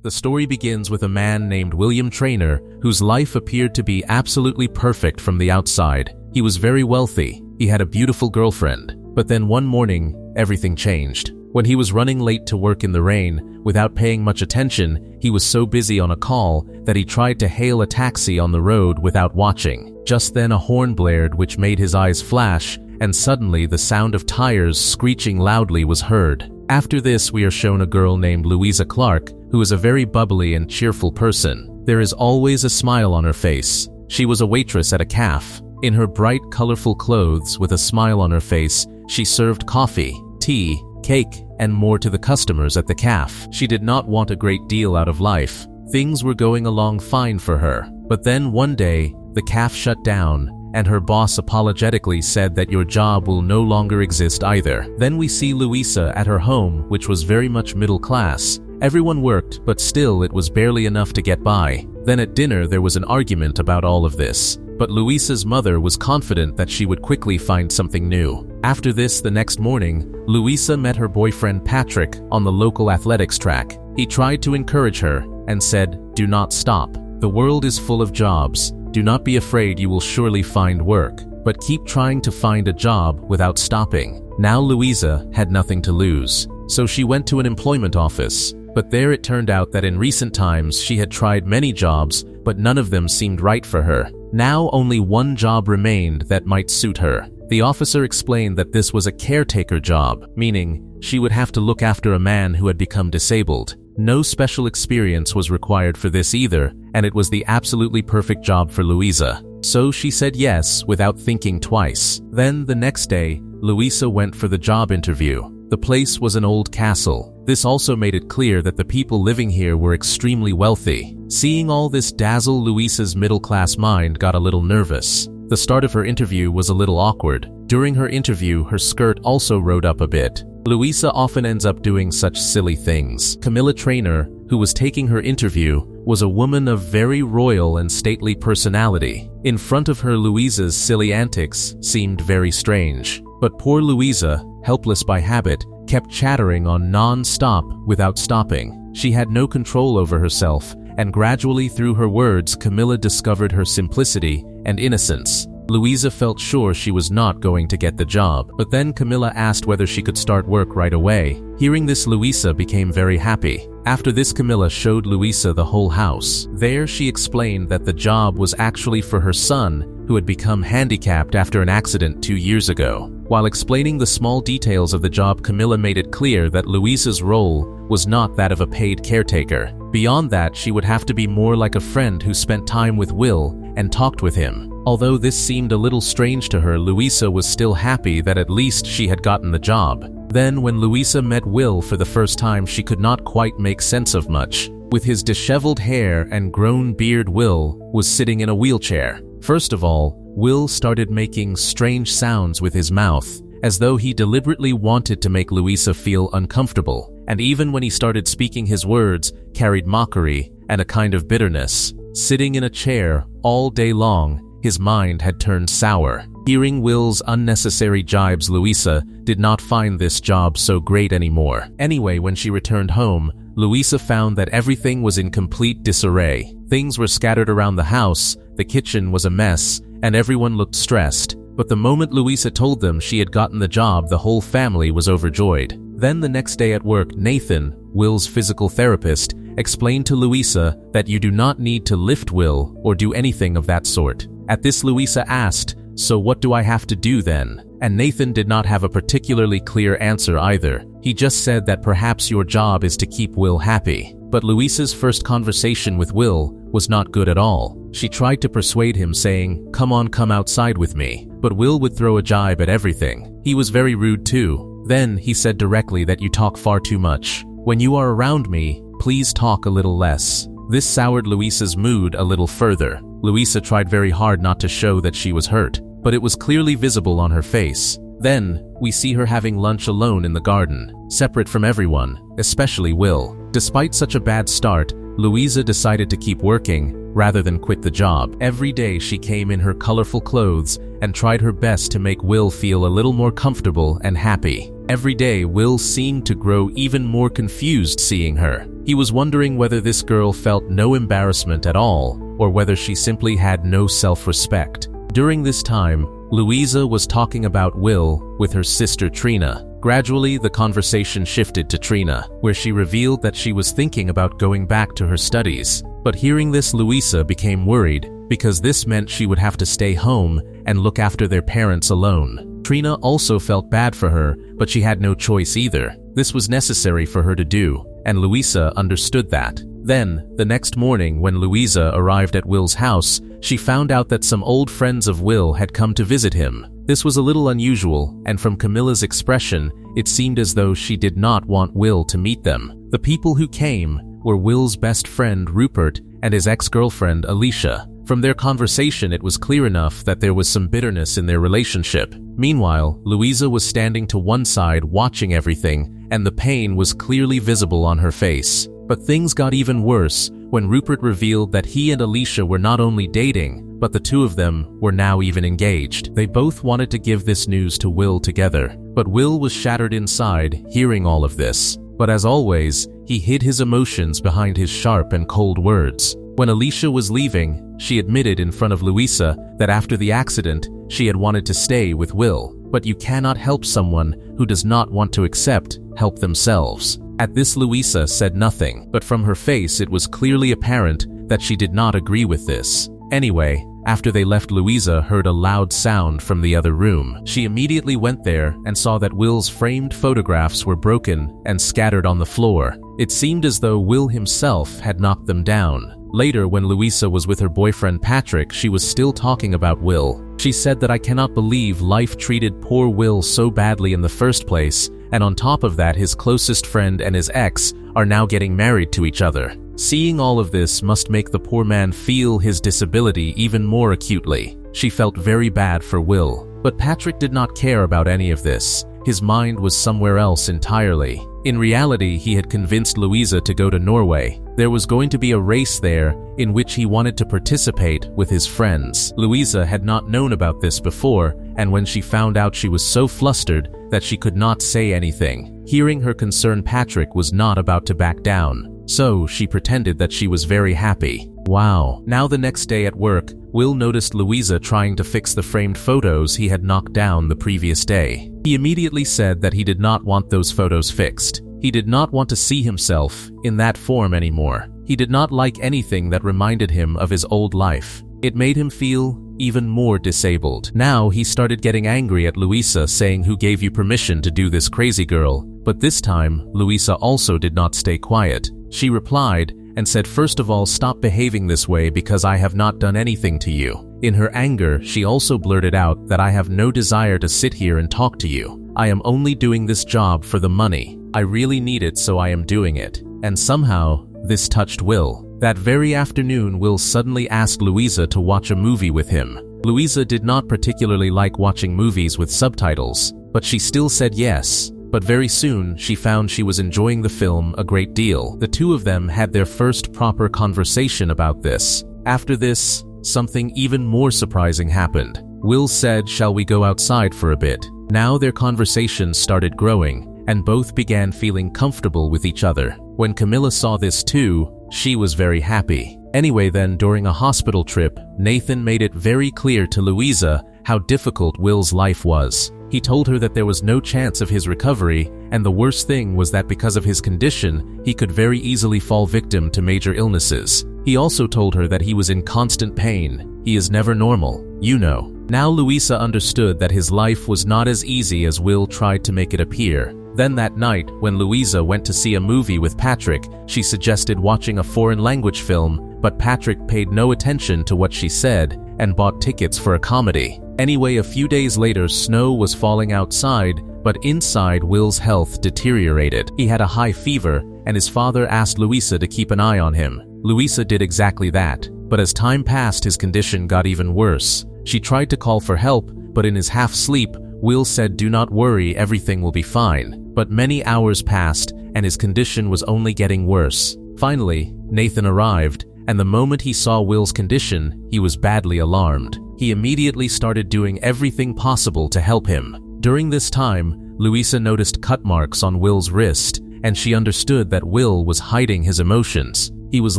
The story begins with a man named William Trainer, whose life appeared to be absolutely perfect from the outside. He was very wealthy, he had a beautiful girlfriend, but then one morning, everything changed. When he was running late to work in the rain, without paying much attention, he was so busy on a call that he tried to hail a taxi on the road without watching. Just then a horn blared which made his eyes flash, and suddenly the sound of tires screeching loudly was heard. After this, we are shown a girl named Louisa Clark, who is a very bubbly and cheerful person. There is always a smile on her face. She was a waitress at a cafe. In her bright, colorful clothes with a smile on her face, she served coffee, tea, cake, and more to the customers at the cafe. She did not want a great deal out of life. Things were going along fine for her. But then one day, the cafe shut down, and her boss apologetically said that your job will no longer exist either. Then we see Louisa at her home, which was very much middle class. Everyone worked, but still it was barely enough to get by. Then at dinner there was an argument about all of this. But Louisa's mother was confident that she would quickly find something new. After this, the next morning, Louisa met her boyfriend Patrick on the local athletics track. He tried to encourage her and said, "Do not stop. The world is full of jobs. Do not be afraid, you will surely find work. But keep trying to find a job without stopping." Now Louisa had nothing to lose, so she went to an employment office. But there it turned out that in recent times she had tried many jobs, but none of them seemed right for her. Now only one job remained that might suit her. The officer explained that this was a caretaker job, meaning she would have to look after a man who had become disabled. No special experience was required for this either, and it was the absolutely perfect job for Louisa. So she said yes without thinking twice. Then the next day, Louisa went for the job interview. The place was an old castle. This also made it clear that the people living here were extremely wealthy. Seeing all this dazzle, Louisa's middle-class mind got a little nervous. The start of her interview was a little awkward. During her interview, her skirt also rode up a bit. Louisa often ends up doing such silly things. Camilla Trainer, who was taking her interview, was a woman of very royal and stately personality. In front of her, Louisa's silly antics seemed very strange. But poor Louisa, helpless by habit, kept chattering on non-stop without stopping. She had no control over herself, and gradually through her words, Camilla discovered her simplicity and innocence. Louisa felt sure she was not going to get the job, but then Camilla asked whether she could start work right away. Hearing this, Louisa became very happy. After this, Camilla showed Louisa the whole house. There she explained that the job was actually for her son, who had become handicapped after an accident 2 years ago. While explaining the small details of the job, Camilla made it clear that Louisa's role was not that of a paid caretaker. Beyond that, she would have to be more like a friend who spent time with Will and talked with him. Although this seemed a little strange to her, Louisa was still happy that at least she had gotten the job. Then when Louisa met Will for the first time, she could not quite make sense of much. With his disheveled hair and grown beard, Will was sitting in a wheelchair. First of all, Will started making strange sounds with his mouth, as though he deliberately wanted to make Louisa feel uncomfortable. And even when he started speaking, his words carried mockery and a kind of bitterness. Sitting in a chair all day long, his mind had turned sour. Hearing Will's unnecessary jibes, Louisa did not find this job so great anymore. Anyway, when she returned home, Louisa found that everything was in complete disarray. Things were scattered around the house, the kitchen was a mess, and everyone looked stressed. But the moment Louisa told them she had gotten the job, the whole family was overjoyed. Then the next day at work, Nathan, Will's physical therapist, explained to Louisa that you do not need to lift Will or do anything of that sort. At this, Louisa asked, "So what do I have to do then?" And Nathan did not have a particularly clear answer either. He just said that perhaps your job is to keep Will happy. But Louisa's first conversation with Will was not good at all. She tried to persuade him, saying, "Come on, come outside with me." But Will would throw a jibe at everything. He was very rude too. Then he said directly that you talk far too much. When you are around me, please talk a little less. This soured Louisa's mood a little further. Louisa tried very hard not to show that she was hurt, but it was clearly visible on her face. Then, we see her having lunch alone in the garden, separate from everyone, especially Will. Despite such a bad start, Louisa decided to keep working rather than quit the job. Every day she came in her colorful clothes and tried her best to make Will feel a little more comfortable and happy. Every day, Will seemed to grow even more confused seeing her. He was wondering whether this girl felt no embarrassment at all, or whether she simply had no self-respect. During this time, Louisa was talking about Will with her sister Trina. Gradually, the conversation shifted to Trina, where she revealed that she was thinking about going back to her studies. But hearing this, Louisa became worried, because this meant she would have to stay home and look after their parents alone. Trina also felt bad for her, but she had no choice either. This was necessary for her to do, and Louisa understood that. Then, the next morning when Louisa arrived at Will's house, she found out that some old friends of Will had come to visit him. This was a little unusual, and from Camilla's expression, it seemed as though she did not want Will to meet them. The people who came were Will's best friend Rupert and his ex-girlfriend Alicia. From their conversation, it was clear enough that there was some bitterness in their relationship. Meanwhile, Louisa was standing to one side watching everything, and the pain was clearly visible on her face. But things got even worse when Rupert revealed that he and Alicia were not only dating, but the two of them were now even engaged. They both wanted to give this news to Will together, but Will was shattered inside hearing all of this. But as always, he hid his emotions behind his sharp and cold words. When Alicia was leaving, she admitted in front of Louisa that after the accident, she had wanted to stay with Will. But you cannot help someone who does not want to accept help themselves. At this, Louisa said nothing, but from her face it was clearly apparent that she did not agree with this. Anyway, after they left, Louisa heard a loud sound from the other room. She immediately went there and saw that Will's framed photographs were broken and scattered on the floor. It seemed as though Will himself had knocked them down. Later, when Louisa was with her boyfriend Patrick, she was still talking about Will. She said that I cannot believe life treated poor Will so badly in the first place, and on top of that, his closest friend and his ex are now getting married to each other. Seeing all of this must make the poor man feel his disability even more acutely. She felt very bad for Will, but Patrick did not care about any of this. His mind was somewhere else entirely. In reality, he had convinced Louisa to go to Norway. There was going to be a race there in which he wanted to participate with his friends. Louisa had not known about this before, and when she found out, she was so flustered that she could not say anything. Hearing her concern, Patrick was not about to back down, so she pretended that she was very happy. Wow. Now the next day at work, Will noticed Louisa trying to fix the framed photos he had knocked down the previous day. He immediately said that he did not want those photos fixed. He did not want to see himself in that form anymore. He did not like anything that reminded him of his old life. It made him feel even more disabled. Now he started getting angry at Louisa, saying, "Who gave you permission to do this, crazy girl?" But this time, Louisa also did not stay quiet. She replied and said, "First of all, stop behaving this way because I have not done anything to you." In her anger, she also blurted out that I have no desire to sit here and talk to you. I am only doing this job for the money. I really need it, so I am doing it. And somehow, this touched Will. That very afternoon, Will suddenly asked Louisa to watch a movie with him. Louisa did not particularly like watching movies with subtitles, but she still said yes. But very soon, she found she was enjoying the film a great deal. The two of them had their first proper conversation about this. After this, something even more surprising happened. Will said, "Shall we go outside for a bit?" Now their conversation started growing, and both began feeling comfortable with each other. When Camilla saw this too, she was very happy. Anyway then, during a hospital trip, Nathan made it very clear to Louisa how difficult Will's life was. He told her that there was no chance of his recovery, and the worst thing was that because of his condition, he could very easily fall victim to major illnesses. He also told her that he was in constant pain. He is never normal, you know. Now Louisa understood that his life was not as easy as Will tried to make it appear. Then that night, when Louisa went to see a movie with Patrick, she suggested watching a foreign language film, but Patrick paid no attention to what she said and bought tickets for a comedy. Anyway, a few days later, snow was falling outside, but inside Will's health deteriorated. He had a high fever, and his father asked Louisa to keep an eye on him. Louisa did exactly that, but as time passed, his condition got even worse. She tried to call for help, but in his half-sleep, Will said, "Do not worry, everything will be fine." But many hours passed, and his condition was only getting worse. Finally, Nathan arrived, and the moment he saw Will's condition, he was badly alarmed. He immediately started doing everything possible to help him. During this time, Louisa noticed cut marks on Will's wrist, and she understood that Will was hiding his emotions. He was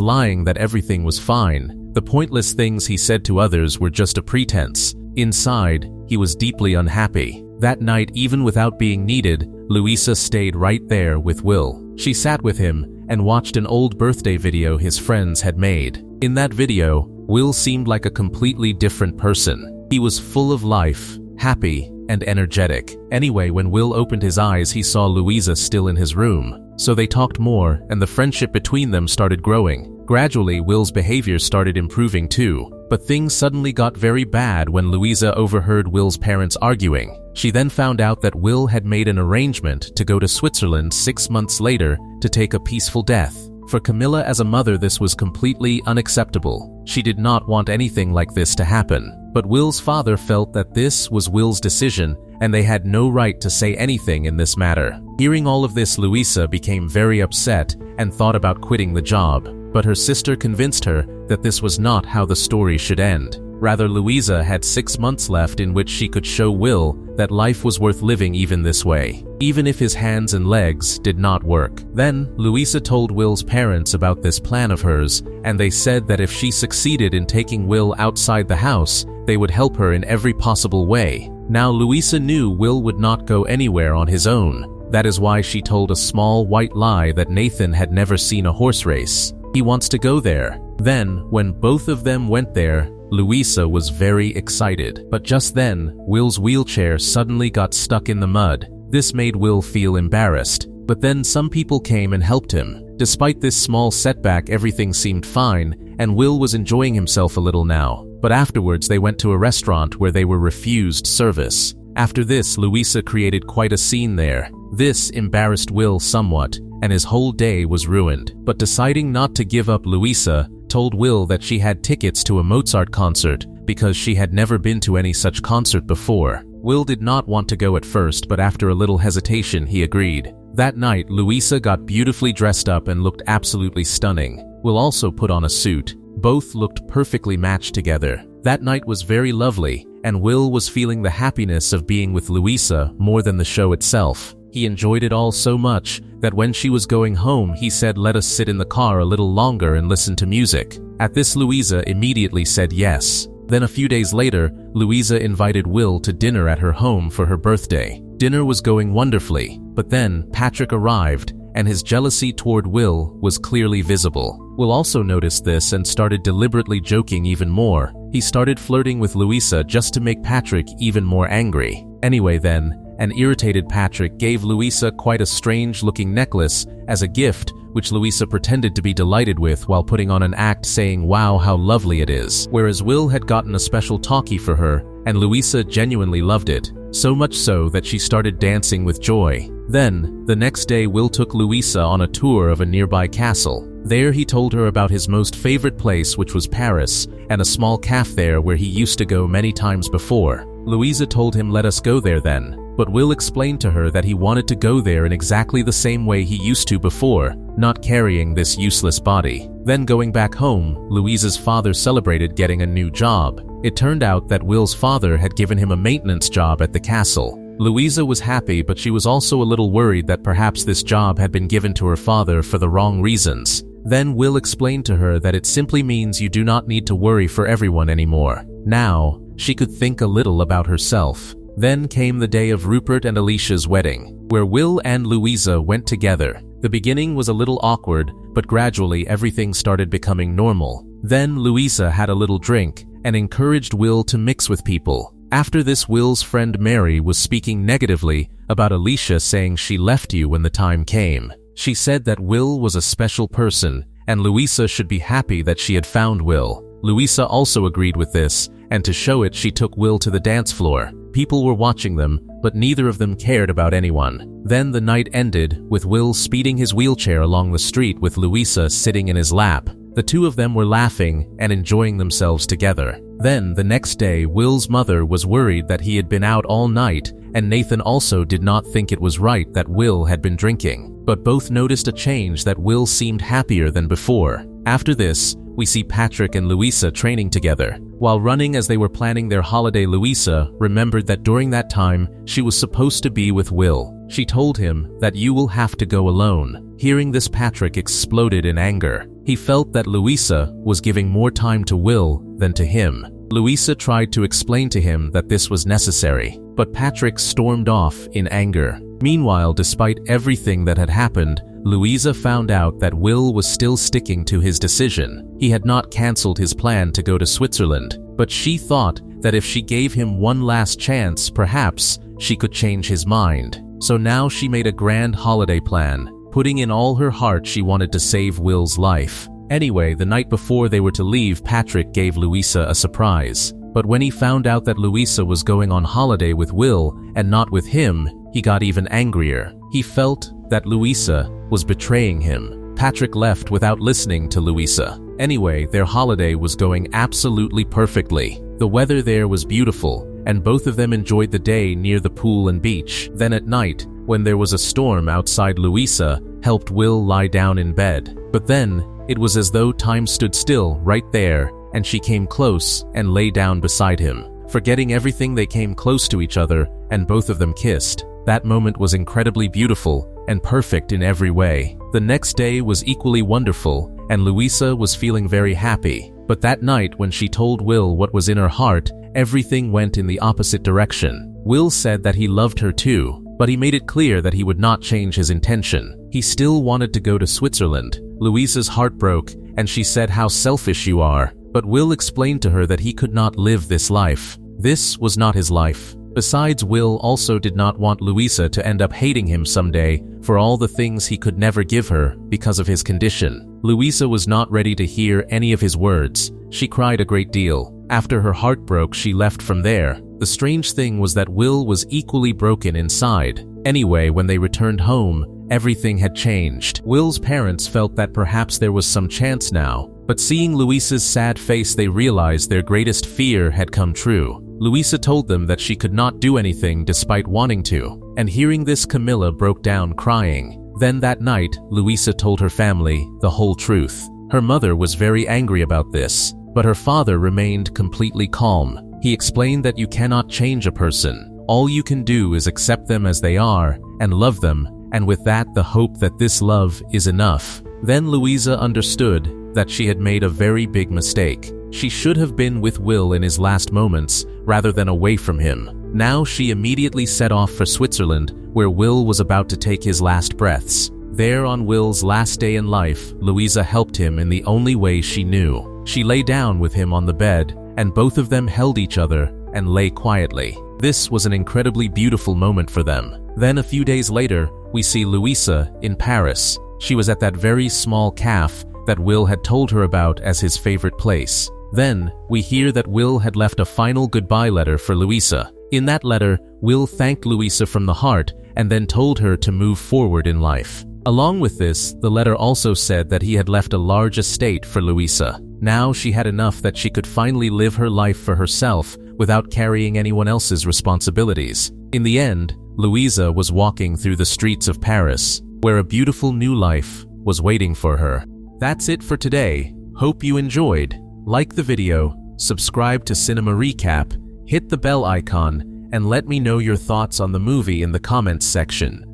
lying that everything was fine. The pointless things he said to others were just a pretense. Inside, he was deeply unhappy. That night, even without being needed, Louisa stayed right there with Will. She sat with him and watched an old birthday video his friends had made. In that video, Will seemed like a completely different person. He was full of life, happy, and energetic. Anyway, when Will opened his eyes, he saw Louisa still in his room. So they talked more, and the friendship between them started growing. Gradually, Will's behavior started improving too. But things suddenly got very bad when Louisa overheard Will's parents arguing. She then found out that Will had made an arrangement to go to Switzerland 6 months later to take a peaceful death. For Camilla as a mother, this was completely unacceptable. She did not want anything like this to happen. But Will's father felt that this was Will's decision and they had no right to say anything in this matter. Hearing all of this, Louisa became very upset and thought about quitting the job. But her sister convinced her that this was not how the story should end. Rather, Louisa had 6 months left in which she could show Will that life was worth living even this way, even if his hands and legs did not work. Then, Louisa told Will's parents about this plan of hers, and they said that if she succeeded in taking Will outside the house, they would help her in every possible way. Now, Louisa knew Will would not go anywhere on his own. That is why she told a small white lie that Nathan had never seen a horse race. He wants to go there. Then, when both of them went there, Louisa was very excited. But just then, Will's wheelchair suddenly got stuck in the mud. This made Will feel embarrassed. But then some people came and helped him. Despite this small setback, everything seemed fine, and Will was enjoying himself a little now. But afterwards, they went to a restaurant where they were refused service. After this, Louisa created quite a scene there. This embarrassed Will somewhat, and his whole day was ruined. But deciding not to give up, Louisa told Will that she had tickets to a Mozart concert because she had never been to any such concert before. Will did not want to go at first, but after a little hesitation, he agreed. That night, Louisa got beautifully dressed up and looked absolutely stunning. Will also put on a suit. Both looked perfectly matched together. That night was very lovely, and Will was feeling the happiness of being with Louisa more than the show itself. He enjoyed it all so much that when she was going home, he said, "Let us sit in the car a little longer and listen to music." At this, Louisa immediately said yes. Then a few days later, Louisa invited Will to dinner at her home for her birthday. Dinner was going wonderfully, but then Patrick arrived, and his jealousy toward Will was clearly visible. Will also noticed this and started deliberately joking even more. He started flirting with Louisa just to make Patrick even more angry. Anyway then, an irritated Patrick gave Louisa quite a strange-looking necklace as a gift, which Louisa pretended to be delighted with while putting on an act saying, "Wow, how lovely it is." Whereas Will had gotten a special talkie for her, and Louisa genuinely loved it. So much so that she started dancing with joy. Then, the next day, Will took Louisa on a tour of a nearby castle. There he told her about his most favorite place, which was Paris, and a small cafe there where he used to go many times before. Louisa told him, "Let us go there then." But Will explained to her that he wanted to go there in exactly the same way he used to before, not carrying this useless body. Then going back home, Louisa's father celebrated getting a new job. It turned out that Will's father had given him a maintenance job at the castle. Louisa was happy, but she was also a little worried that perhaps this job had been given to her father for the wrong reasons. Then Will explained to her that it simply means you do not need to worry for everyone anymore. Now, she could think a little about herself. Then came the day of Rupert and Alicia's wedding, where Will and Louisa went together. The beginning was a little awkward, but gradually everything started becoming normal. Then Louisa had a little drink and encouraged Will to mix with people. After this, Will's friend Mary was speaking negatively about Alicia, saying she left you when the time came. She said that Will was a special person, and Louisa should be happy that she had found Will. Louisa also agreed with this, and to show it, she took Will to the dance floor. People were watching them, but neither of them cared about anyone. Then the night ended with Will speeding his wheelchair along the street with Louisa sitting in his lap. The two of them were laughing and enjoying themselves together. Then, the next day, Will's mother was worried that he had been out all night, and Nathan also did not think it was right that Will had been drinking. But both noticed a change, that Will seemed happier than before. After this, we see Patrick and Louisa training together. While running as they were planning their holiday, Louisa remembered that during that time she was supposed to be with Will. She told him that you will have to go alone. Hearing this, Patrick exploded in anger. He felt that Louisa was giving more time to Will than to him. Louisa tried to explain to him that this was necessary, but Patrick stormed off in anger. Meanwhile, despite everything that had happened, Louisa found out that Will was still sticking to his decision. He had not cancelled his plan to go to Switzerland, but she thought that if she gave him one last chance, perhaps she could change his mind. So now she made a grand holiday plan. Putting in all her heart, she wanted to save Will's life. Anyway, the night before they were to leave, Patrick gave Louisa a surprise. But when he found out that Louisa was going on holiday with Will and not with him, he got even angrier. He felt that Louisa was betraying him. Patrick left without listening to Louisa. Anyway, their holiday was going absolutely perfectly. The weather there was beautiful, and both of them enjoyed the day near the pool and beach. Then at night, when there was a storm outside, Louisa helped Will lie down in bed. But then, it was as though time stood still right there, and she came close and lay down beside him. Forgetting everything, they came close to each other, and both of them kissed. That moment was incredibly beautiful and perfect in every way. The next day was equally wonderful, and Louisa was feeling very happy. But that night, when she told Will what was in her heart, everything went in the opposite direction. Will said that he loved her too, but he made it clear that he would not change his intention. He still wanted to go to Switzerland. Louisa's heart broke, and she said, "How selfish you are." But Will explained to her that he could not live this life. This was not his life. Besides, Will also did not want Louisa to end up hating him someday for all the things he could never give her because of his condition. Louisa was not ready to hear any of his words. She cried a great deal. After her heart broke, she left from there. The strange thing was that Will was equally broken inside. Anyway, when they returned home, everything had changed. Will's parents felt that perhaps there was some chance now, but seeing Louisa's sad face, they realized their greatest fear had come true. Louisa told them that she could not do anything despite wanting to, and hearing this, Camilla broke down crying. Then that night, Louisa told her family the whole truth. Her mother was very angry about this, but her father remained completely calm. He explained that you cannot change a person. All you can do is accept them as they are and love them, and with that, the hope that this love is enough. Then Louisa understood that she had made a very big mistake. She should have been with Will in his last moments rather than away from him. Now she immediately set off for Switzerland, where Will was about to take his last breaths. There, on Will's last day in life, Louisa helped him in the only way she knew. She lay down with him on the bed, and both of them held each other and lay quietly. This was an incredibly beautiful moment for them. Then a few days later, we see Louisa in Paris. She was at that very small cafe that Will had told her about as his favorite place. Then, we hear that Will had left a final goodbye letter for Louisa. In that letter, Will thanked Louisa from the heart and then told her to move forward in life. Along with this, the letter also said that he had left a large estate for Louisa. Now she had enough that she could finally live her life for herself without carrying anyone else's responsibilities. In the end, Louisa was walking through the streets of Paris, where a beautiful new life was waiting for her. That's it for today. Hope you enjoyed. Like the video, subscribe to Cinema Recap, hit the bell icon, and let me know your thoughts on the movie in the comments section.